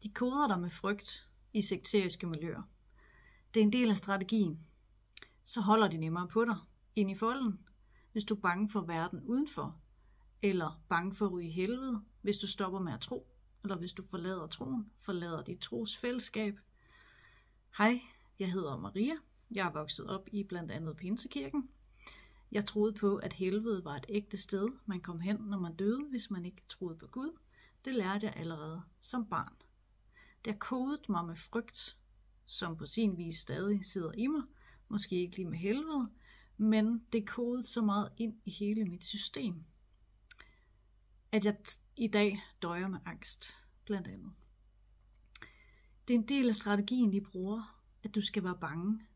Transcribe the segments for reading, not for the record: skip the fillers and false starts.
De koder dig med frygt i sekteriske miljøer. Det er en del af strategien. Så holder de nemmere på dig ind i folden, hvis du er bange for verden udenfor, eller bange for at ryge i helvede, hvis du stopper med at tro, eller hvis du forlader troen, forlader dit trosfællesskab. Hej, jeg hedder Maria. Jeg er vokset op i blandt andet Pinsekirken. Jeg troede på, at helvede var et ægte sted, man kom hen, når man døde, hvis man ikke troede på Gud. Det lærte jeg allerede som barn. Det har kodet mig med frygt, som på sin vis stadig sidder i mig. Måske ikke lige med helvede, men det er kodet så meget ind i hele mit system, at jeg i dag døjer med angst, blandt andet. Det er en del af strategien, de bruger, at du skal være bange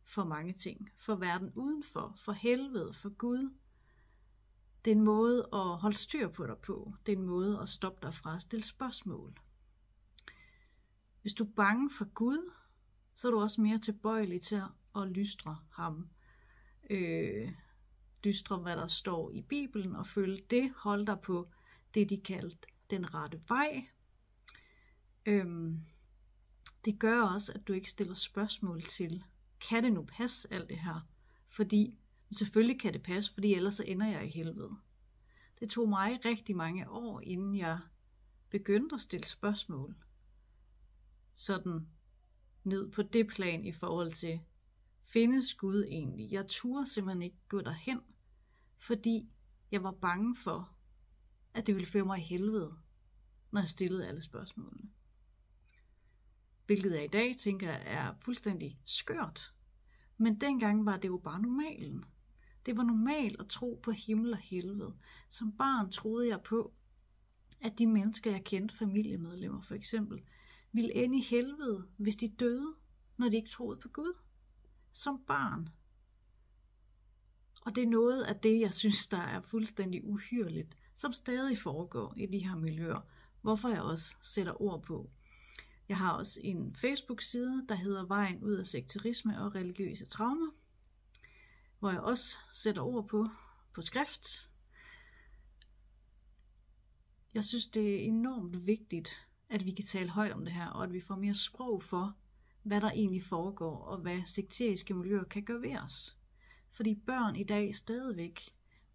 for mange ting. For verden udenfor, for helvede, for Gud. Det er en måde at holde styr på dig på. Det er en måde at stoppe dig fra at stille spørgsmål. Hvis du er bange for Gud, så er du også mere tilbøjelig til at lystre ham. Lystre, hvad der står i Bibelen, og følge det. Hold dig på det, de kaldte den rette vej. Det gør også, at du ikke stiller spørgsmål til, kan det nu passe alt det her? Fordi, selvfølgelig kan det passe, fordi ellers så ender jeg i helvede. Det tog mig rigtig mange år, inden jeg begyndte at stille spørgsmål. Sådan ned på det plan i forhold til, findes Gud egentlig? Jeg turde simpelthen ikke gå derhen, fordi jeg var bange for, at det ville føre mig i helvede, når jeg stillede alle spørgsmålene. Hvilket jeg i dag tænker er fuldstændig skørt. Men dengang var det jo bare normalen. Det var normalt at tro på himmel og helvede. Som barn troede jeg på, at de mennesker, jeg kendte, familiemedlemmer for eksempel, ville ende i helvede, hvis de døde, når de ikke troede på Gud. Som barn. Og det er noget af det, jeg synes, der er fuldstændig uhyrligt, som stadig foregår i de her miljøer, hvorfor jeg også sætter ord på. Jeg har også en Facebook-side, der hedder Vejen ud af sekterisme og religiøse traumer, hvor jeg også sætter ord på skrift. Jeg synes, det er enormt vigtigt, at vi kan tale højt om det her, og at vi får mere sprog for, hvad der egentlig foregår, og hvad sekteriske miljøer kan gøre ved os. Fordi børn i dag stadigvæk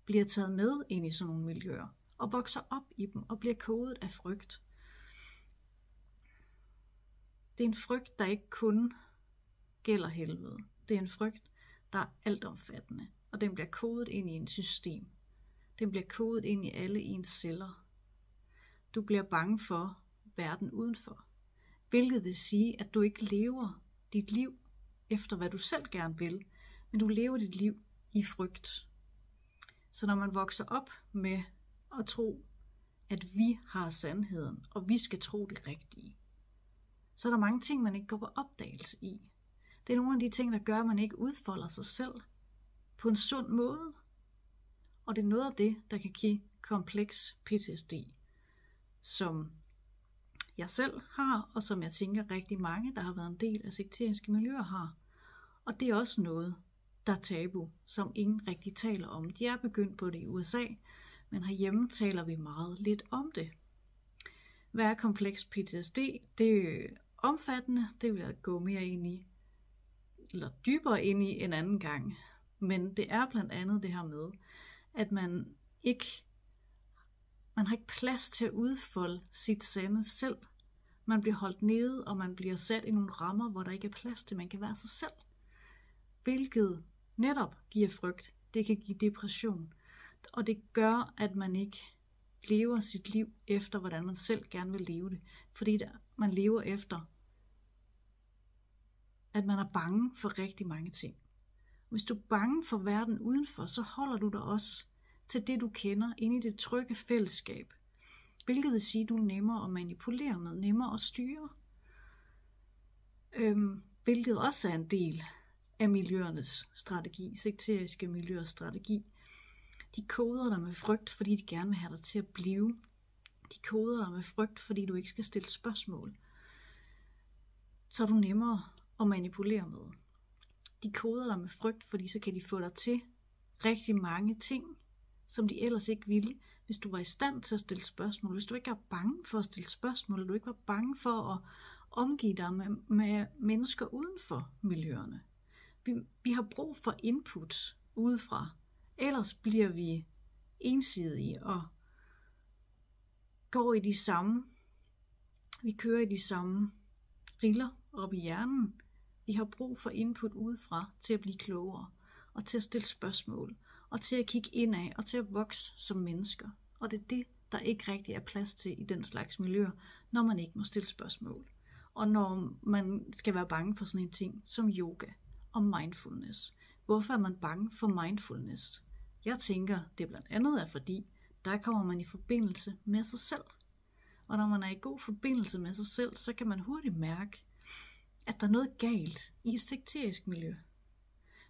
bliver taget med ind i sådan nogle miljøer, og vokser op i dem, og bliver kodet af frygt. Det er en frygt, der ikke kun gælder helvede. Det er en frygt, der er altomfattende, og den bliver kodet ind i et system. Den bliver kodet ind i alle ens celler. Du bliver bange for verden udenfor, hvilket vil sige, at du ikke lever dit liv efter, hvad du selv gerne vil, men du lever dit liv i frygt. Så når man vokser op med at tro, at vi har sandheden, og vi skal tro det rigtige, så er der mange ting, man ikke går på opdagelse i. Det er nogle af de ting, der gør, at man ikke udfolder sig selv på en sund måde. Og det er noget af det, der kan give kompleks PTSD, som jeg selv har, og som jeg tænker rigtig mange, der har været en del af sekteriske miljøer har. Og det er også noget, der er tabu, som ingen rigtig taler om. De er begyndt på det i USA, men herhjemme taler vi meget lidt om det. Hvad er kompleks PTSD? Det er omfattende, det vil jeg gå mere ind i, eller dybere ind i en anden gang. Men det er blandt andet det her med, at man har ikke plads til at udfolde sit sande selv. Man bliver holdt nede, og man bliver sat i nogle rammer, hvor der ikke er plads til, at man kan være sig selv. Hvilket netop giver frygt. Det kan give depression. Og det gør, at man ikke lever sit liv efter, hvordan man selv gerne vil leve det. Fordi man lever efter, at man er bange for rigtig mange ting. Hvis du er bange for verden udenfor, så holder du dig også til det, du kender, inde i det trygge fællesskab. Hvilket vil sige, at du er nemmere at manipulere med, nemmere at styre. Hvilket også er en del af miljøernes strategi, sekteriske miljøers strategi. De koder dig med frygt, fordi de gerne vil have dig til at blive. De koder dig med frygt, fordi du ikke skal stille spørgsmål. Så er du nemmere at manipulere med. De koder dig med frygt, fordi så kan de få dig til rigtig mange ting, som de ellers ikke ville, hvis du var i stand til at stille spørgsmål, hvis du ikke var bange for at stille spørgsmål, du ikke var bange for at omgive dig med mennesker uden for miljøerne. Vi har brug for input udefra, ellers bliver vi ensidige og går i de samme, vi kører i de samme riller op i hjernen. Vi har brug for input udefra til at blive klogere, og til at stille spørgsmål, og til at kigge indad, og til at vokse som mennesker. Og det er det, der ikke rigtig er plads til i den slags miljøer, når man ikke må stille spørgsmål. Og når man skal være bange for sådan en ting som yoga og mindfulness. Hvorfor er man bange for mindfulness? Jeg tænker, det blandt andet er fordi, der kommer man i forbindelse med sig selv. Og når man er i god forbindelse med sig selv, så kan man hurtigt mærke, at der er noget galt i et sekterisk miljø.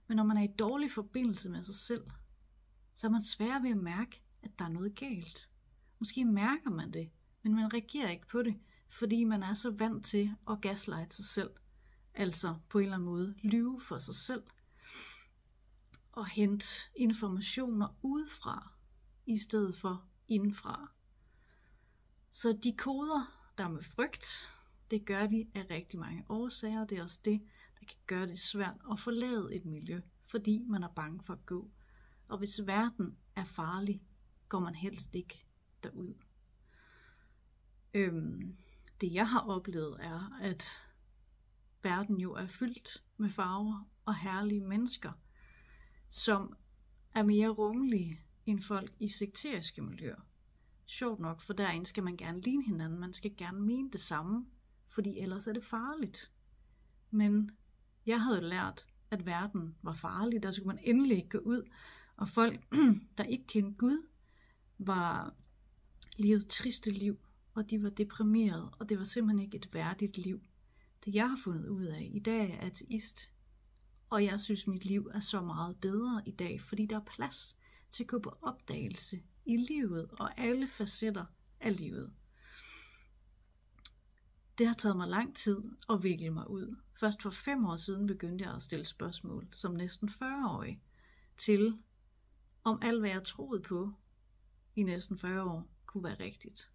Men når man er i dårlig forbindelse med sig selv, så er man sværere ved at mærke, at der er noget galt. Måske mærker man det, men man reagerer ikke på det, fordi man er så vant til at gaslighte sig selv. Altså på en eller anden måde lyve for sig selv. Og hente informationer udefra, i stedet for indenfra. Så de koder, der er med frygt, det gør de af rigtig mange årsager. Det er også det, der kan gøre det svært at forlade et miljø, fordi man er bange for at gå. Og hvis verden er farlig, går man helst ikke derud. Det jeg har oplevet er, at verden jo er fyldt med farver og herlige mennesker, som er mere rummelige end folk i sekteriske miljøer. Sjovt nok, for derinde skal man gerne ligne hinanden, man skal gerne mene det samme, fordi ellers er det farligt. Men jeg havde lært, at verden var farlig, der skulle man endelig ikke gå ud, og folk, der ikke kendte Gud, var levet triste liv, og de var deprimerede, og det var simpelthen ikke et værdigt liv. Det jeg har fundet ud af, i dag er jeg ateist, og jeg synes mit liv er så meget bedre i dag, fordi der er plads til at gå på opdagelse i livet og alle facetter af livet. Det har taget mig lang tid at vikle mig ud. Først for 5 år siden begyndte jeg at stille spørgsmål som næsten 40-årig til, om alt hvad jeg troede på i næsten 40 år kunne være rigtigt.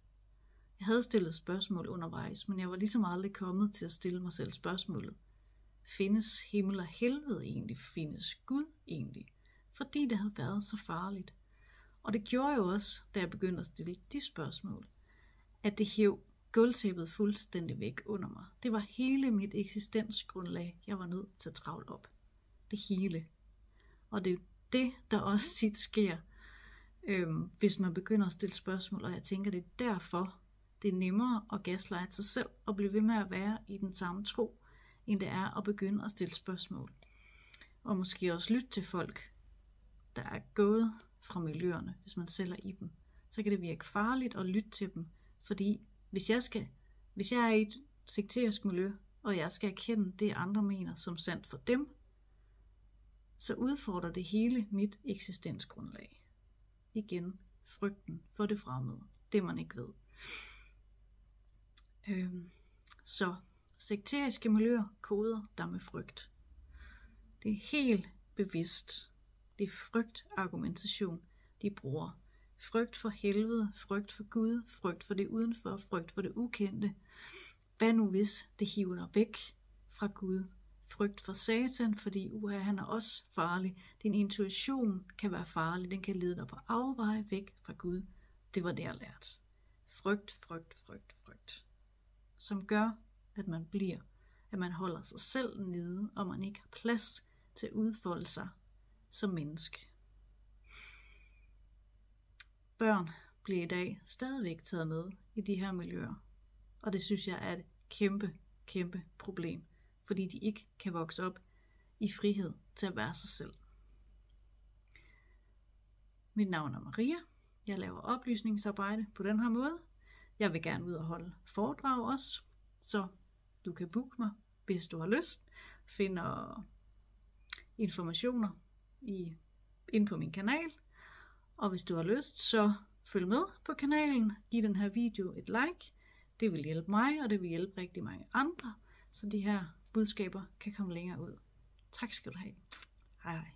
Jeg havde stillet spørgsmål undervejs, men jeg var ligesom aldrig kommet til at stille mig selv spørgsmålet. Findes himmel og helvede egentlig? Findes Gud egentlig? Fordi det havde været så farligt. Og det gjorde jo også, da jeg begyndte at stille de spørgsmål, at det hæv gulvtæppet fuldstændig væk under mig. Det var hele mit eksistensgrundlag, jeg var nødt til at travle op. Det hele. Og det er det, der også tit sker, hvis man begynder at stille spørgsmål, og jeg tænker, det er derfor, det er nemmere at gaslighte sig selv og blive ved med at være i den samme tro, end det er at begynde at stille spørgsmål. Og måske også lytte til folk, der er gået fra miljøerne, hvis man sælger i dem. Så kan det virke farligt at lytte til dem, fordi hvis jeg er i et sekterisk miljø, og jeg skal erkende det andre mener som sandt for dem, så udfordrer det hele mit eksistensgrundlag. Igen, frygten for det fremmede, det man ikke ved. Så sekteriske miljøer koder der med frygt. Det er helt bevidst. Det er frygtargumentation, de bruger. Frygt for helvede, frygt for Gud, frygt for det udenfor, frygt for det ukendte. Hvad nu hvis det hiver dig væk fra Gud? Frygt for Satan, fordi han er også farlig. Din intuition kan være farlig, den kan lede dig på afveje væk fra Gud. Det var det, jeg lærte. Frygt. Som gør, at man holder sig selv nede, og man ikke har plads til at udfolde sig som menneske. Børn bliver i dag stadigvæk taget med i de her miljøer, og det synes jeg er et kæmpe problem, fordi de ikke kan vokse op i frihed til at være sig selv. Mit navn er Maria. Jeg laver oplysningsarbejde på den her måde. Jeg vil gerne ud og holde foredrag også, så du kan booke mig, hvis du har lyst. Finder informationer inde på min kanal. Og hvis du har lyst, så følg med på kanalen. Giv den her video et like. Det vil hjælpe mig, og det vil hjælpe rigtig mange andre, så de her budskaber kan komme længere ud. Tak skal du have. Hej hej.